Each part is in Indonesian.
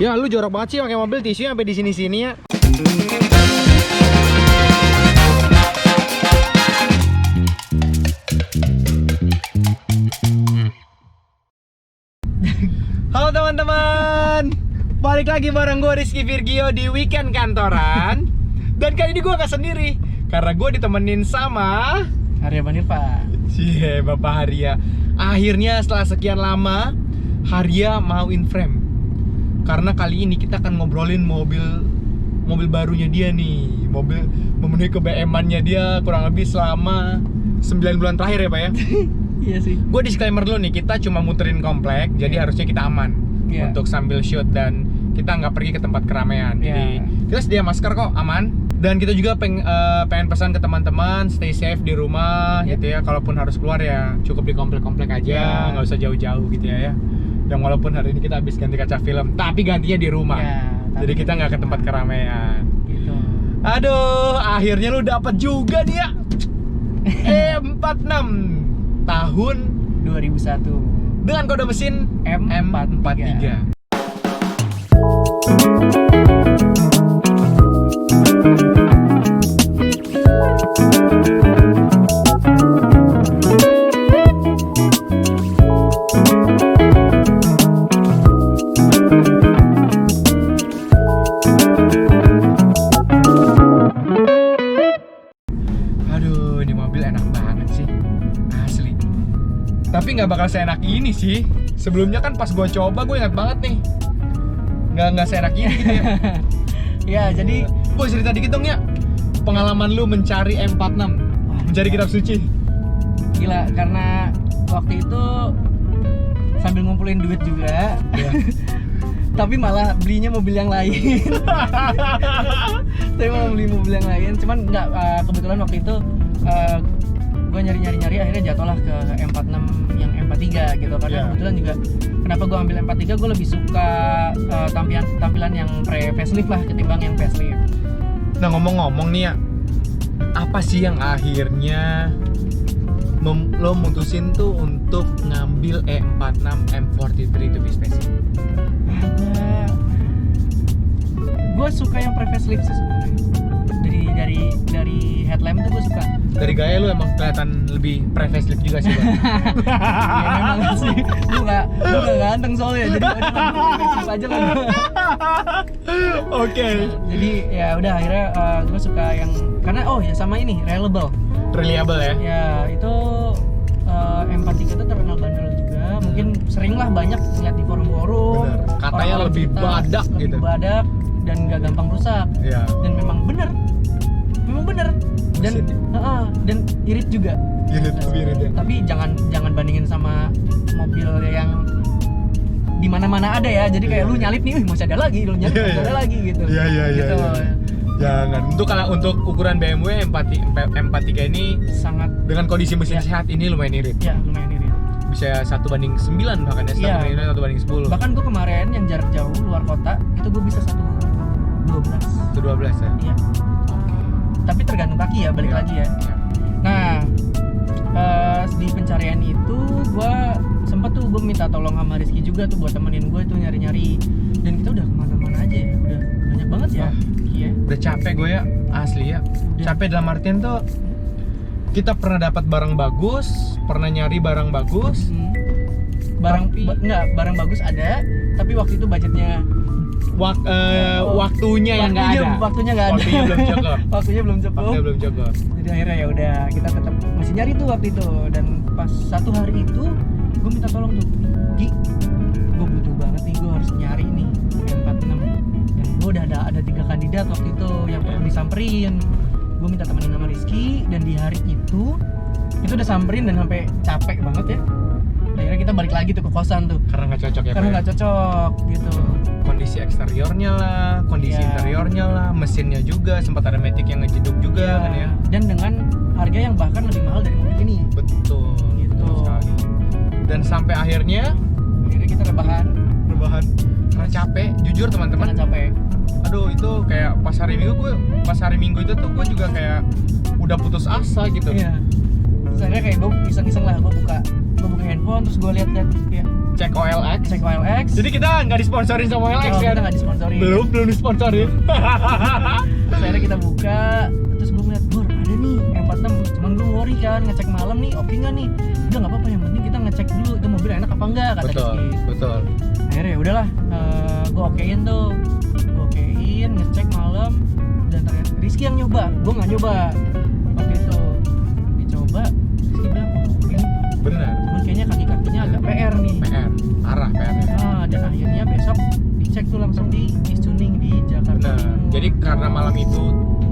Ya lu jorok banget sih pakai mobil tisu sampai di sini-sini ya. Halo teman-teman, balik lagi bareng gue Rizky Virgio di weekend kantoran. Dan kali ini gue gak sendiri, karena gue ditemenin sama Arya Banirpa. Cie, Bapak Haria. Akhirnya setelah sekian lama Haria mau in frame. Karena kali ini kita akan ngobrolin mobil barunya dia nih. Mobil memenuhi keBM-annya dia kurang lebih selama 9 bulan terakhir ya Pak ya. Iya sih. Gue disclaimer dulu nih, kita cuma muterin komplek, jadi harusnya kita aman untuk sambil shoot dan kita nggak pergi ke tempat keramaian. Jadi kita sedia masker kok, aman. Dan kita juga pengen pesan ke teman-teman stay safe di rumah gitu ya. Kalaupun harus keluar ya cukup di komplek-komplek aja, nggak usah jauh-jauh gitu ya. Dan walaupun hari ini kita habis ganti kaca film, tapi gantinya di rumah. Jadi kita nggak ke tempat keramaian. Gitu. Aduh, akhirnya lu dapet juga nih ya. E46 tahun 2001 dengan kode mesin M43. Aduh, ini mobil enak banget sih, asli. Tapi nggak bakal seenak ini sih. Sebelumnya kan pas gue coba, gue ingat banget nih, nggak seenak ini gitu ya. Ya, jadi gue cerita dikit dong ya, pengalaman lu mencari M46, mencari kitab suci. Gila, karena waktu itu sambil ngumpulin duit juga. Tapi malah belinya mobil yang lain. Tapi malah beli mobil yang lain. Cuman nggak, kebetulan waktu itu gue nyari akhirnya jatuhlah ke M46 yang M43 gitu. Karena kebetulan juga kenapa gue ambil M43, gue lebih suka tampilan yang pre-facelift lah ketimbang yang facelift. Nah, ngomong-ngomong nih ya, apa sih yang akhirnya lo mutusin tuh untuk ngambil E46 M43 to be specific? Gue suka yang pre-facelift sih sebenarnya. Dari headlamp tuh gue suka. Dari gaya lu emang kelihatan lebih pre-facelift juga sih, Bang. Ya memang sih. Gue gak ganteng soalnya, jadi pre-facelift aja lah. Oke. Jadi ya udah akhirnya gue suka yang karena sama ini reliable ya. Ya itu M43 itu terkenal bandel juga. Mungkin sering lah banyak lihat di forum-forum. Katanya lebih badak gitu. Lebih badak dan nggak gampang rusak. Iya. Dan memang bener. Dan irit juga. Irit ya. Tapi jangan bandingin sama mobil yang di mana-mana ada ya. Jadi kayak lu nyalip nih, masih ada lagi, lu nyalip masih ada lagi gitu. Iya. Gitu. Jangan. Untuk ukuran BMW M43 ini sangat dengan kondisi mesin sehat ini lumayan irit. Ya, lumayan irit. Bisa 1:9 bahkan ya, 1:10. Bahkan gue kemarin yang jarak jauh luar kota itu gue bisa 1:12. 1:12 ya? Iya. Tapi tergantung kaki ya, balik lagi ya. Nah, di pencarian itu gue sempet tuh gue minta tolong sama Rizky juga tuh buat temenin gue tuh nyari-nyari. Dan kita udah kemana-mana aja ya, udah banyak banget ya. Iya. Udah capek gue ya, asli ya. Capek dalam artian tuh kita pernah dapat barang bagus, pernah nyari barang bagus. Barang bagus ada, tapi waktu itu budgetnya waktunya yang nggak ada. Waktunya nggak ada. Waktunya belum cukup. Jadi akhirnya ya udah kita tetap masih nyari tuh waktu itu. Dan pas satu hari itu gue minta tolong tuh, Ki, gue butuh banget nih, gue harus nyari nih M46. Dan gue udah ada 3 kandidat waktu itu yang perlu disamperin. Gue minta temenin sama Rizky dan di hari itu udah samperin dan sampai capek banget ya. Akhirnya kita balik lagi tuh ke kosan tuh. Karena nggak cocok ya. Karena nggak cocok gitu. Kondisi eksteriornya lah, kondisi interiornya lah, mesinnya juga sempat ada matic yang ngejeduk juga kan ya. Dan dengan harga yang bahkan lebih mahal dari mobil ini. Betul. Gitu. Sekali. Dan sampai akhirnya kita rebahan. Karena capek, jujur teman-teman. Karena capek. Aduh, itu kayak pas hari Minggu itu tuh gue juga kayak udah putus asa gitu. Iya. Terus akhirnya kayak gue iseng-iseng lah, gue buka handphone terus gue lihat ya Cek OLX. Cek OLX. Jadi kita nggak disponsorin sama OLX kan? Kita nggak disponsorin. Belum disponsorin. Terus akhirnya kita buka, terus gue ngeliat, Bor, ada nih M46. Cuman gue worry kan, ngecek malam nih, oke nggak nih? Udah nggak apa-apa, yang penting kita ngecek dulu itu mobil enak apa enggak, kata Betul, Rizky. betul. Akhirnya udahlah, gue okein tuh, ngecek malam, dan ternyata Rizky yang nyoba, gue nggak nyoba. Waktu itu dicoba, Rizky bilang, oh ini Benar. cuman kayaknya kaki-kakinya agak PR nih. Parah PR-nya. Dan akhirnya besok dicek tuh langsung di tuning di Jakarta. Benar. Timur. Jadi karena malam itu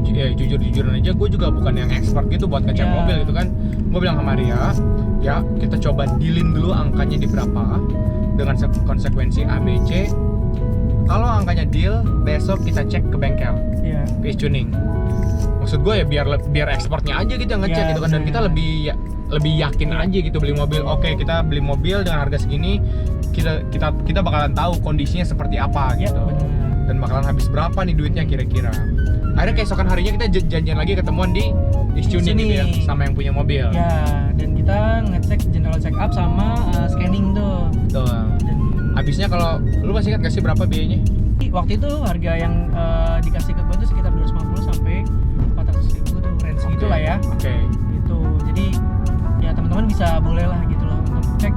jujur-jujuran aja, gue juga bukan yang expert gitu buat ngecek Ya. mobil gitu kan. Gue bilang sama Ria, ya kita coba dealin dulu angkanya di berapa dengan konsekuensi ABC. Kalau angkanya deal, besok kita cek ke bengkel, Iya. PS tuning. Maksud gue ya biar ekspornya aja gitu yang ngecek Ya, gitu kan, dan benar. kita lebih yakin aja gitu beli mobil. Oke, kita beli mobil dengan harga segini, kita bakalan tahu kondisinya seperti apa Ya, gitu. benar. Dan bakalan habis berapa nih duitnya kira-kira. Akhirnya keesokan harinya kita janjian lagi ketemuan di tuning gitu ya, sama yang punya mobil. Ya, dan kita ngecek general check up sama scanning tuh. Betul. Dan Habisnya kalau lu masih ingat gak sih berapa biayanya? waktu itu harga yang dikasih ke gue tuh sekitar 250 sampai 400.000 tuh, range gitu lah ya. Oke. Gitu. Jadi ya teman-teman bisa boleh lah gitu loh untuk cek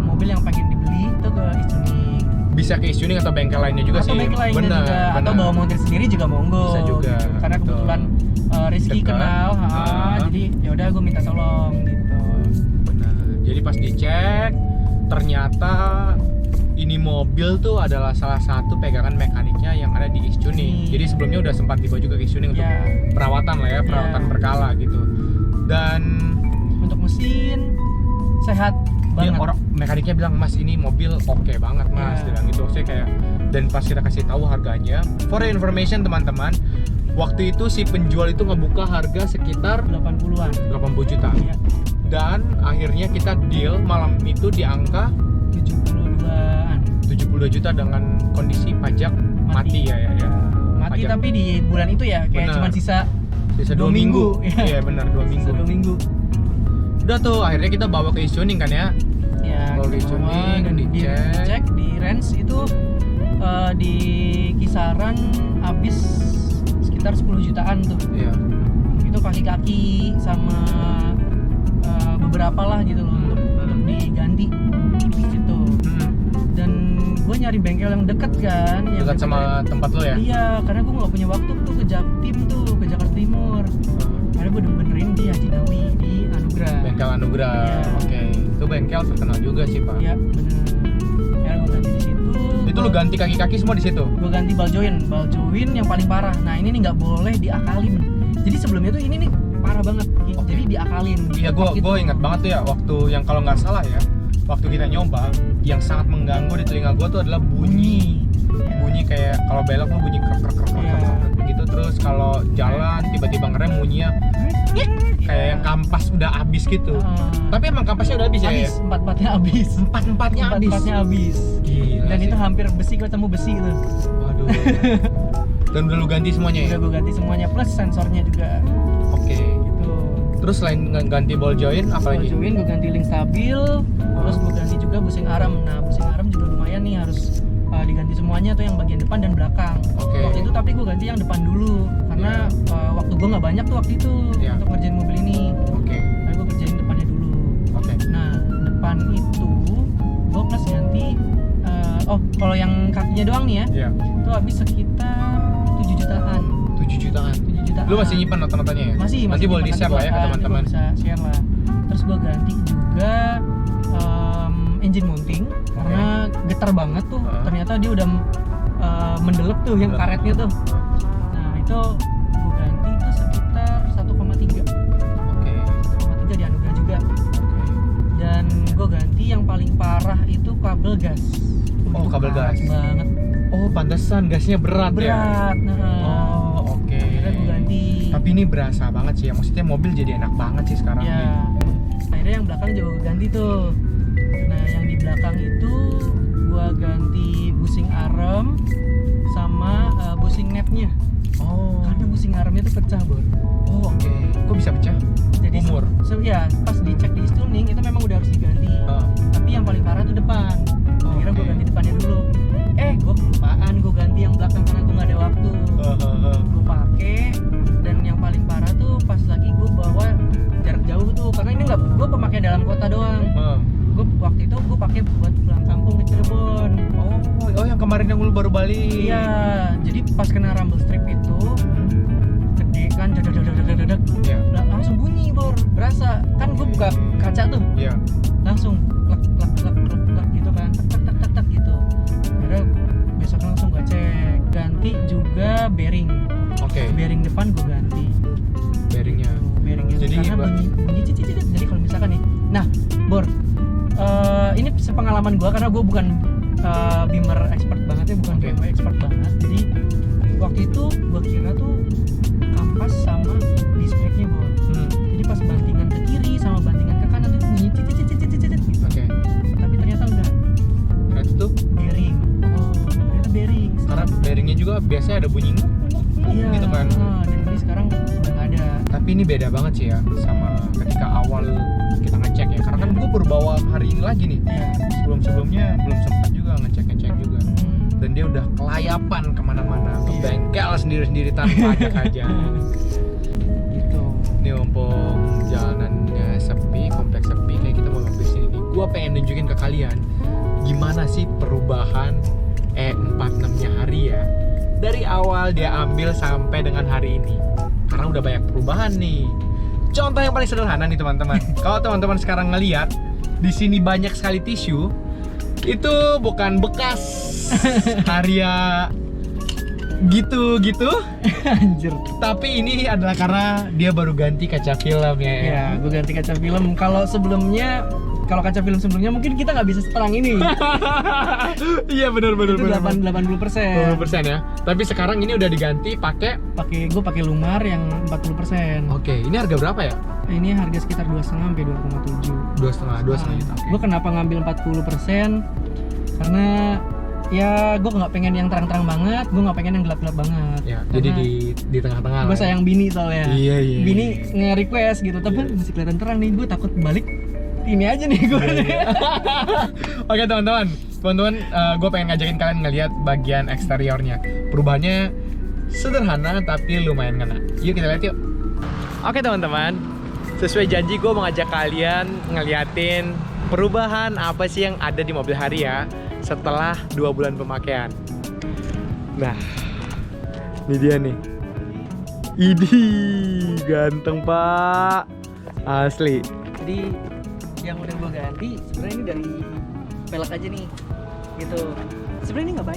mobil yang pengen dibeli itu ke tuning. Bisa ke tuning atau bengkel lainnya juga Atau sih. bengkel lainnya Benar, juga, atau benar. bawa mobil sendiri juga monggo. Bisa juga, Gitu. Karena betul. kebetulan Rizky Dekat. kenal, jadi ya udah gue minta tolong gitu. Benar. Jadi pas dicek, ternyata ini mobil tuh adalah salah satu pegangan mekaniknya yang ada di tuning. Jadi sebelumnya udah sempat dibawa juga ke tuning untuk Ya, perawatan lah ya, perawatan Ya. berkala gitu. Dan untuk mesin sehat dia banget. orang mekaniknya bilang, Mas ini mobil oke banget Mas, Ya. dia bilang gitu. Maksudnya kayak, dan pas kita kasih tahu harganya, for your information teman-teman, waktu itu si penjual itu ngebuka harga sekitar 80-an. 80 juta. Ya, Dan akhirnya kita deal malam itu di angka 72-an. 72 juta dengan kondisi pajak mati ya. Mati Pajak. tapi di bulan itu ya kayak Benar. cuma sisa Bisa 2 2 minggu. minggu. Iya benar 2 minggu. 2 minggu. Udah tuh akhirnya kita bawa ke tuning kan ya. Ya, Bawa kita ke bawa tuning, dan dicek. dicek di range itu di kisaran habis sekitar 10 jutaan tuh. Iya. Itu kaki-kaki sama beberapa lah gitu loh untuk diganti gitu. Dan gue nyari bengkel yang deket kan, yang Dekat sama tempat lo ya. Iya, karena gue nggak punya waktu tuh ke Jaktim tuh, ke Jakarta Timur. Karena gue benerin di Haji Nawi di Anugrah. Bengkel Anugrah. Iya. Oke. Itu bengkel terkenal juga sih, Pak. Iya bener. Karena gue ganti di situ. Itu lu ganti kaki-kaki semua di situ. Gue ganti ball joint yang paling parah. Nah ini nih nggak boleh diakalin. Jadi sebelumnya tuh ini nih parah banget. Oke. Jadi diakalin. Iya, gue ingat banget tuh ya waktu yang kalau nggak salah ya, waktu kita nyoba, yang sangat mengganggu di telinga gue tuh adalah bunyi kayak kalau belok tuh bunyi krek Iya. gitu. Terus kalau jalan tiba-tiba ngerem bunyinya kayak yang kampas udah habis gitu. Tapi emang kampasnya udah habis ya? Habis, empat-empatnya habis. Empat-empatnya habis. Empat-empatnya habis. Gila Dan sih. itu hampir besi, ketemu besi tuh. Waduh. Dan udah lu ganti semuanya ya? Udah gue ganti semuanya plus sensornya juga. Oke. Gitu. Terus selain ganti ball joint apa Ball lagi? joint gue ganti link stabil, terus gue ganti juga busing arm. Nah busing arm juga lumayan nih, harus diganti semuanya tuh yang bagian depan dan belakang. Oke. Waktu itu tapi gue ganti yang depan dulu karena waktu gue nggak banyak tuh waktu itu Iya. untuk ngerjain mobil ini. Oke. Nah gue kerjain depannya dulu. Oke. Nah depan itu gue plus ganti. Kalau yang kakinya doang nih ya, Iya. itu habis sekitar 7 jutaan. 7 jutaan. 7 jutaan. Lu masih nyimpan nota-notanya ya? Masih Nanti boleh nyimpan, di-share lah ya ke nanti teman-teman. gua bisa share lah. Terus gue ganti juga engine mounting karena getar banget tuh. Ternyata dia udah mendelep tuh yang karetnya tuh. Nah itu gue ganti itu sekitar 1,3. Oke. 1,3 di Anugrah juga. Dan gue ganti yang paling parah itu kabel gas. Oh, Itu kabel parah gas. banget. Oh, pantesan gasnya berat ya? Berat. Nah, Oh, oke. akhirnya gue ganti. Tapi ini berasa banget sih ya, maksudnya mobil jadi enak banget sih sekarang. Ya, akhirnya yang belakang juga gue ganti tuh. Nah, yang di belakang itu gue ganti busing arm sama busing netnya. Oh. Karena busing armnya tuh pecah, Bor. Oh, oke. Kok bisa pecah? Jadi Oh, Mur. Ya pas dicek di tuning itu memang udah harus diganti. Tapi yang paling parah tuh depan. Akhirnya gue ganti depannya dulu. Gue kelupaan, gue ganti yang belakang karena gue nggak ada waktu. Gue pakai, dan yang paling parah tuh pas lagi gue bawa jarak jauh tuh, karena ini nggak, gue pemakai dalam kota doang. Gue waktu itu gue pakai buat pulang kampung ke Cirebon. Oh yang kemarin yang lu baru balik. Iya, jadi pas kena rumble strip itu gede kan, dadadadadadadad, langsung bunyi Bor, berasa kan gue buka kaca tuh, langsung lek gitu kan, tek gitu. Akhirnya besok langsung gue cek, ganti juga bearing. Bearing depan gue ganti. Bearingnya Jadi karena bunyi cicit. Jadi kalau misalkan nih, nah Bor, ini sepengalaman gue karena gue bukan Beamer expert banget ya, bukan BMW expert banget. Jadi waktu itu gue kira tuh kampas sama disc brake-nya Bor. Jadi pas bantingan ke kiri sama bantingan ke kanan tuh bunyi cicit gitu. Tapi ternyata enggak. Ternyata tuh bearing. Ternyata bearing. Karena bearingnya juga biasanya ada bunyi gitu kan. Dan ini sekarang udah nggak ada. Tapi ini beda banget sih ya sama ketika awal kita ngecek ya. Karena kan gue baru bawa hari ini lagi nih. Sebelumnya belum sempat juga ngecek juga. Dan dia udah kelayapan kemana-mana, ke bengkel sendiri tanpa ajak aja. Gitu. Ini mumpung jalanannya sepi, kompleks sepi, kayak kita mau mampir sini nih. Gua pengen nunjukin ke kalian gimana sih perubahan E46-nya hari ya. Dari awal dia ambil sampai dengan hari ini. Karena udah banyak perubahan nih. Contoh yang paling sederhana nih teman-teman. Kalau teman-teman sekarang ngelihat di sini banyak sekali tisu, itu bukan bekas Harya gitu Anjir. tapi ini adalah karena dia baru ganti kaca film ya. Gue ganti kaca film. Kalau kaca film sebelumnya mungkin kita nggak bisa seterang ini. Iya benar. Itu 80%. 20% ya. Tapi sekarang ini udah diganti Gue pakai Lumar yang 40%. Oke, ini harga berapa ya? Ini harga sekitar 2,5 sampai 2,7. 2,5 juta. Gue kenapa ngambil 40%? Karena ya gue nggak pengen yang terang-terang banget, gue nggak pengen yang gelap-gelap banget. Ya, jadi di tengah-tengah. Gue sayang bini soalnya. Iya. Bini nge-request gitu, tapi masih kelihatan terang nih. Gue takut balik ini aja nih gue. Oke teman-teman, gue pengen ngajakin kalian ngelihat bagian eksteriornya. Perubahannya sederhana tapi lumayan ngena. Yuk kita lihat yuk. Oke teman-teman, sesuai janji gue mau ngajak kalian ngeliatin perubahan apa sih yang ada di mobil Harya setelah 2 bulan pemakaian. Nah, ini dia nih. Idih, ganteng pak, asli. Jadi yang udah gue ganti sebenarnya ini dari velg aja nih, gitu. Sebenarnya ini nggak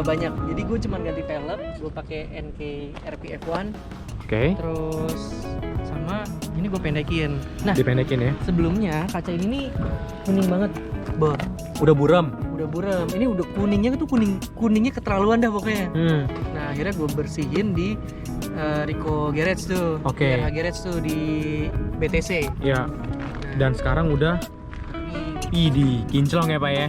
banyak. Jadi gue cuma ganti velg, gue pakai NK RPF1. Terus sama ini gue pendekin. Nah, dipendekin ya. Sebelumnya kaca ini nih kuning banget, Bor. Udah buram. Ini udah kuningnya tuh kuningnya keterlaluan dah pokoknya. Nah, akhirnya gue bersihin di Rico Garage tuh. RH Garage tuh di BTC. Ya. Dan sekarang udah ini kinclong ya, Pak ya.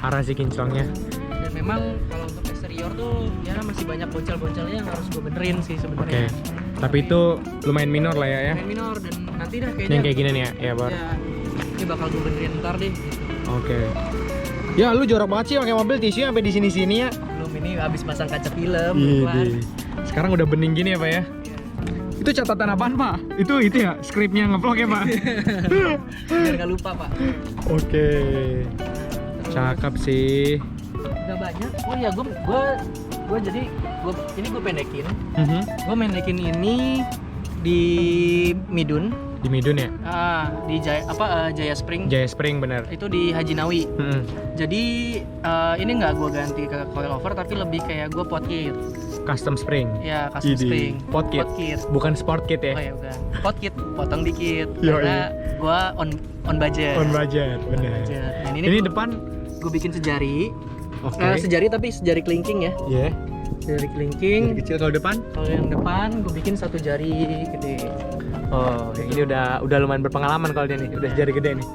Arah sih kinclongnya. Dan memang kalau untuk eksterior tuh ya masih banyak boncel-boncelnya yang harus gue benerin sih sebenarnya. Tapi itu lumayan minor lah ya. Lumayan minor, dan nanti dah kayaknya yang kayak gini nih ya, Bar. Ya, ini bakal gue benerin ntar deh gitu. Ya lu jorok banget sih pakai mobil tisu sampai di sini-sini ya. Belum, ini habis pasang kaca film. Sekarang udah bening gini ya, Pak ya. Itu catatan apaan, Pak? Itu ya, skripnya ngevlog ya, Pak? Biar gak lupa, Pak. Cakep sih. Gak banyak. Oh iya, gue jadi ini gue pendekin. Gue pendekin ini di Midun. Di Midun ya? Di Jaya Spring. Jaya Spring bener. Itu di Haji Nawi. Jadi ini nggak gue ganti ke coilover, tapi lebih kayak gue pot kit. Custom spring. Ya, custom spring. Pot kit. Bukan sport kit ya? Oh ya bukan. Pot kit, potong dikit. Karena gue on budget. On budget, bener. Nah, ini depan gue bikin sejari. Sejari tapi sejari kelingking ya. Iya. Sejari kelingking. Jari kecil. Kalau depan? Kalau yang depan gue bikin satu jari gede. Oh, yang ini udah lumayan berpengalaman kalau dia nih, udah jari gede nih.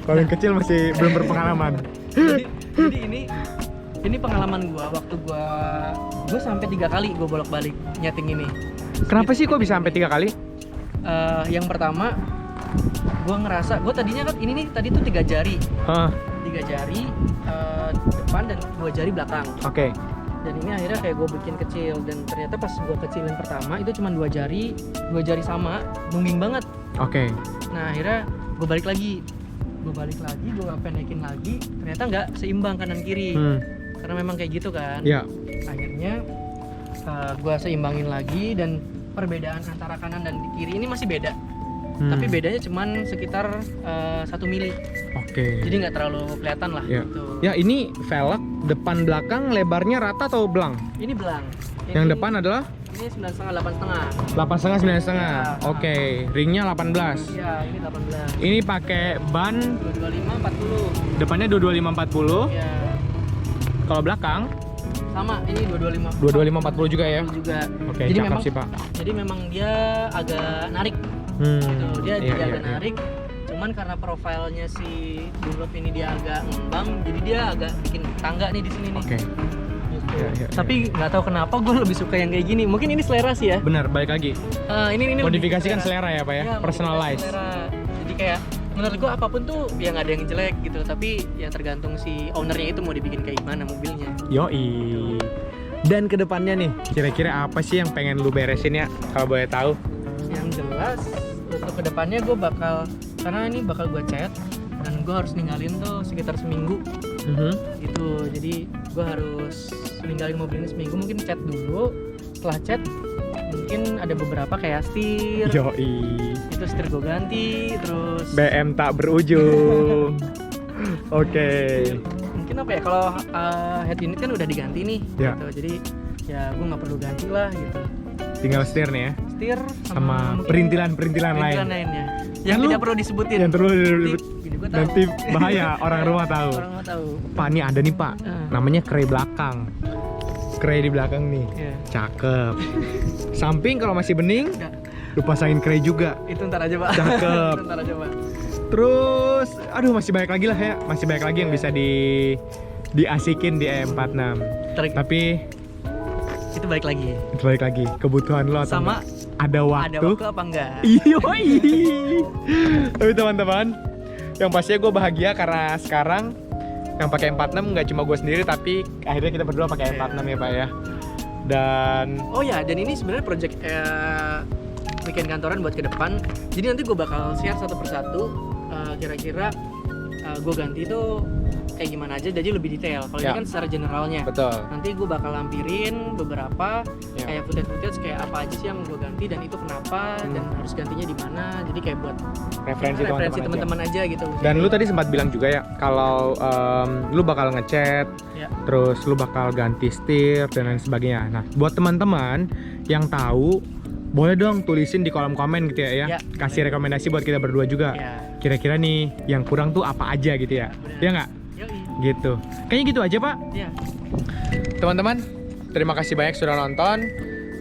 Kalau yang kecil masih belum berpengalaman. Jadi ini pengalaman gue waktu gue sampai 3 kali gue bolak-balik nyeting ini. Kenapa sih kok bisa sampai 3 kali? Yang pertama, gue ngerasa, gue tadinya kan ini nih tadi tuh 3 jari, 3 jari depan dan 2 jari belakang. Oke. Dan ini akhirnya kayak gue bikin kecil, dan ternyata pas gue kecilin pertama itu cuma 2 jari sama, nungging banget. Oke. Nah akhirnya gue balik lagi, gue pendekin lagi, ternyata nggak seimbang kanan kiri, karena memang kayak gitu kan. Ya. Akhirnya gue seimbangin lagi, dan perbedaan antara kanan dan kiri ini masih beda. Tapi bedanya cuman sekitar 1 mili. Oke. Jadi nggak terlalu kelihatan lah gitu. Ya, ini velg depan belakang lebarnya rata atau belang? Ini belang. Yang depan adalah? Ini 9,5, 8,5. 8,5, 9,5. Ya. Oke, ringnya 18. Iya, ini 18. Ini pakai ban 225 40. depannya 225 40. Iya. Kalau belakang Sama, ini 225 225 40 juga ya. juga. Oke, Jadi cakep memang, sih, Pak. Jadi memang dia agak narik gitu. Dia iya, agak iya. narik. Cuman karena profilnya si Dunlop ini dia agak ngembang, jadi dia agak bikin tangga nih di sini nih. Oke. Gitu. Iya, iya, Tapi nggak tahu kenapa gue lebih suka yang kayak gini. Mungkin ini selera sih ya. Benar, balik lagi. Ini Modifikasi kan selera ya, Pak ya? Iya, Personalize. modifikasi selera. Jadi kayak menurut gue apapun tuh ya nggak ada yang jelek gitu, tapi ya tergantung si ownernya itu mau dibikin kayak gimana mobilnya. Yoi. Dan kedepannya nih, kira-kira apa sih yang pengen lu beresin ya? Kalau boleh tahu. Yang jelas untuk kedepannya gue bakal, karena ini bakal gue cat dan gue harus ninggalin tuh sekitar seminggu gitu. Jadi gue harus ninggalin mobil ini seminggu, mungkin cat dulu. Setelah cat mungkin ada beberapa kayak setir. Yoi. Itu setir gue ganti, terus BM tak berujung. Oke. mungkin apa ya, kalau head unit kan udah diganti nih Ya. gitu. Jadi ya gue nggak perlu ganti lah gitu. Tinggal setir nih ya. Setir Sama mungkin perintilan-perintilan lain. lainnya yang Lu- tidak perlu disebutin. Yang terus Bini gua tahu. nanti bahaya orang rumah tahu. Orang mau tahu. Pak, nih ada nih, Pak. Namanya kray belakang. Kray di belakang nih. Iya. Cakep. Samping kalau masih bening, Ya, lu pasangin kray juga. itu ntar aja, Pak. Cakep. Itu ntar aja, Pak. Terus, aduh masih banyak lagi lah ya. Masih banyak lagi yang bisa diasikin di E46. Tapi Itu balik lagi. balik lagi kebutuhan lo atau Sama enggak? Ada waktu. ada waktu apa enggak? Yoi. Tapi teman-teman, yang pastinya gue bahagia karena sekarang yang pakai 46 nggak cuma gue sendiri, tapi akhirnya kita berdua pakai 46 ya, Pak ya. Dan Oh ya, dan ini sebenarnya project weekend kantoran buat ke depan. Jadi nanti gue bakal share satu persatu kira-kira gue ganti itu kayak gimana aja, jadi lebih detail. Kalau Ya. ini kan secara generalnya. betul. Nanti gue bakal lampirin beberapa Ya. kayak footage kayak apa aja sih yang gue ganti dan itu kenapa dan harus gantinya di mana. Jadi kayak buat Referensi referensi teman-teman aja. teman-teman aja gitu. Dan lu tadi sempat bilang juga ya kalau lu bakal ngecat, Ya. terus lu bakal ganti setir dan lain sebagainya. Nah, buat teman-teman yang tahu, boleh dong tulisin di kolom komen gitu ya, Ya, kasih rekomendasi buat kita berdua juga. Ya. Kira-kira nih yang kurang tuh apa aja gitu ya? Benar. Ya nggak? Yoi. Gitu. Kayaknya gitu aja, Pak. Ya. Teman-teman, terima kasih banyak sudah nonton.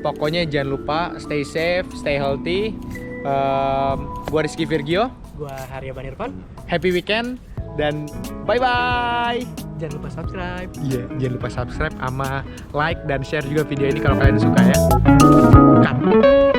Pokoknya jangan lupa stay safe, stay healthy. Gua Rizky Virgio. Gua Harya Banirpan. Happy weekend dan bye-bye. Jangan lupa subscribe. Iya, jangan lupa subscribe sama like dan share juga video ini kalau kalian suka ya. Cut.